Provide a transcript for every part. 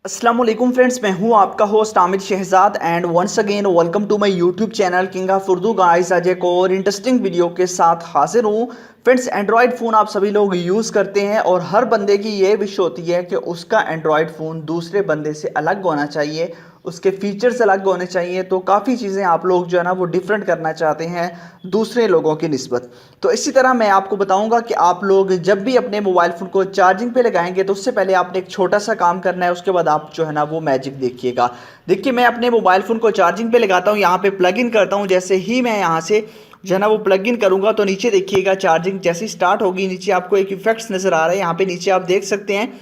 अस्सलाम वालेकुम फ्रेंड्स, मैं हूं आपका host Aamir Shahzad and once again welcome to my YouTube channel king of Urdu guys. आज एक और इंटरेस्टिंग वीडियो के साथ हाजिर हूं फ्रेंड्स। एंड्रॉयड फ़ोन आप सभी लोग यूज़ करते हैं और हर बंदे की ये विश होती है कि उसका एंड्रॉयड फ़ोन दूसरे बंदे से अलग होना चाहिए, उसके फीचर्स अलग होने चाहिए। तो काफ़ी चीज़ें आप लोग जो है ना वो डिफरेंट करना चाहते हैं दूसरे लोगों की निस्बत। तो इसी तरह मैं आपको बताऊंगा कि आप लोग जब भी अपने मोबाइल फ़ोन को चार्जिंग पे लगाएंगे तो उससे पहले आपने एक छोटा सा काम करना है, उसके बाद आप जो है ना वो मैजिक देखिएगा। देखिए, मैं अपने मोबाइल फ़ोन को चार्जिंग पे लगाता हूँ, यहाँ पे प्लग इन करता हूँ। जैसे ही मैं यहाँ से जो है ना वो प्लग इन करूँगा तो नीचे देखिएगा चार्जिंग जैसे ही स्टार्ट होगी, नीचे आपको एक इफेक्ट्स नज़र आ रहा है। यहाँ पे नीचे आप देख सकते हैं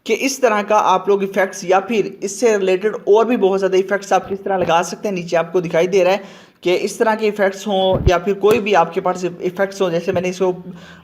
कि इस तरह का आप लोग इफेक्ट्स या फिर इससे रिलेटेड और भी बहुत ज़्यादा इफेक्ट्स आप किस तरह लगा सकते हैं, नीचे आपको दिखाई दे रहा है कि इस तरह के इफेक्ट्स हों या फिर कोई भी आपके पास इफेक्ट्स हों। जैसे मैंने इसको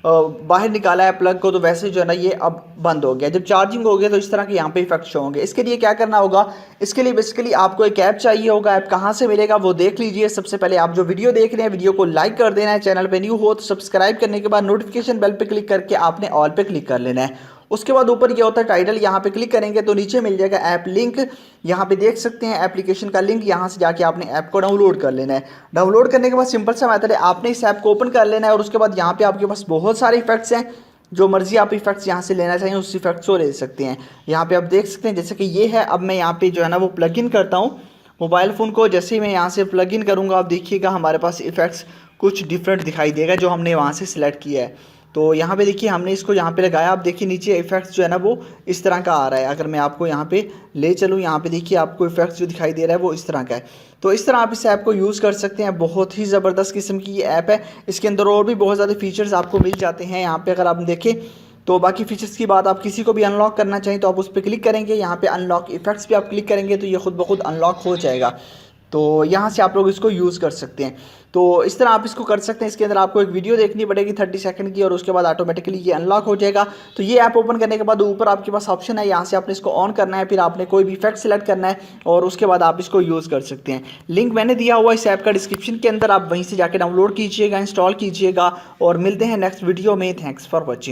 बाहर निकाला है प्लग को, तो वैसे जो है ना ये अब बंद हो गया। जब चार्जिंग हो गया तो इस तरह के यहाँ पे इफेक्ट्स शो होंगे। इसके लिए क्या करना होगा, इसके लिए बेसिकली आपको एक ऐप चाहिए होगा। ऐप कहाँ से मिलेगा वो देख लीजिए। सबसे पहले आप जो वीडियो देख रहे हैं वीडियो को लाइक कर देना है, चैनल पर न्यू हो तो सब्सक्राइब करने के बाद नोटिफिकेशन बेल पर क्लिक करके आपने ऑल पे क्लिक कर लेना है। उसके बाद ऊपर ये होता है टाइटल, यहाँ पे क्लिक करेंगे तो नीचे मिल जाएगा ऐप लिंक। यहाँ पे देख सकते हैं एप्लीकेशन का लिंक, यहाँ से जाके आपने ऐप को डाउनलोड कर लेना है। डाउनलोड करने के बाद सिंपल सा मेथड है, आपने इस ऐप को ओपन कर लेना है और उसके बाद यहाँ पे आपके पास बहुत सारे इफेक्ट्स हैं। जो मर्जी आप इफेक्ट्स यहाँ से लेना चाहिए उस इफेक्ट्स को ले सकते हैं। यहाँ पे आप देख सकते हैं जैसे कि ये है। अब मैं यहाँ पे जो है ना वो प्लग इन करता हूँ मोबाइल फ़ोन को। जैसे ही मैं यहाँ से प्लग इन करूँगा आप देखिएगा हमारे पास इफेक्ट्स कुछ डिफरेंट दिखाई देगा जो हमने वहाँ से सिलेक्ट किया है। तो यहाँ पे देखिए हमने इसको यहाँ पे लगाया। आप देखिए नीचे इफेक्ट्स जो है ना वो इस तरह का आ रहा है। अगर मैं आपको यहाँ पे ले चलूँ, यहाँ पे देखिए आपको इफेक्ट्स जो दिखाई दे रहा है वो इस तरह का है। तो इस तरह आप इस ऐप को यूज़ कर सकते हैं। बहुत ही ज़बरदस्त किस्म की ये ऐप है। इसके अंदर और भी बहुत ज़्यादा फीचर्स आपको मिल जाते हैं। यहाँ पे अगर आप देखें तो बाकी फीचर्स की बात, आप किसी को भी अनलॉक करना चाहें तो आप उस पर क्लिक करेंगे, यहाँ पे अनलॉक इफेक्ट्स पे आप क्लिक करेंगे तो ये खुद ब खुद अनलॉक हो जाएगा। तो यहाँ से आप लोग इसको यूज़ कर सकते हैं। तो इस तरह आप इसको कर सकते हैं। इसके अंदर आपको एक वीडियो देखनी पड़ेगी 30 सेकंड की और उसके बाद ऑटोमेटिकली ये अनलॉक हो जाएगा। तो ये ऐप ओपन करने के बाद ऊपर आपके पास ऑप्शन है, यहाँ से आपने इसको ऑन करना है, फिर आपने कोई भी इफेक्ट सेलेक्ट करना है और उसके बाद आप इसको यूज़ कर सकते हैं। लिंक मैंने दिया हुआ इस ऐप का डिस्क्रिप्शन के अंदर, आप वहीं से जाकर डाउनलोड कीजिएगा, इंस्टॉल कीजिएगा और मिलते हैं नेक्स्ट वीडियो में। Thanks for watching.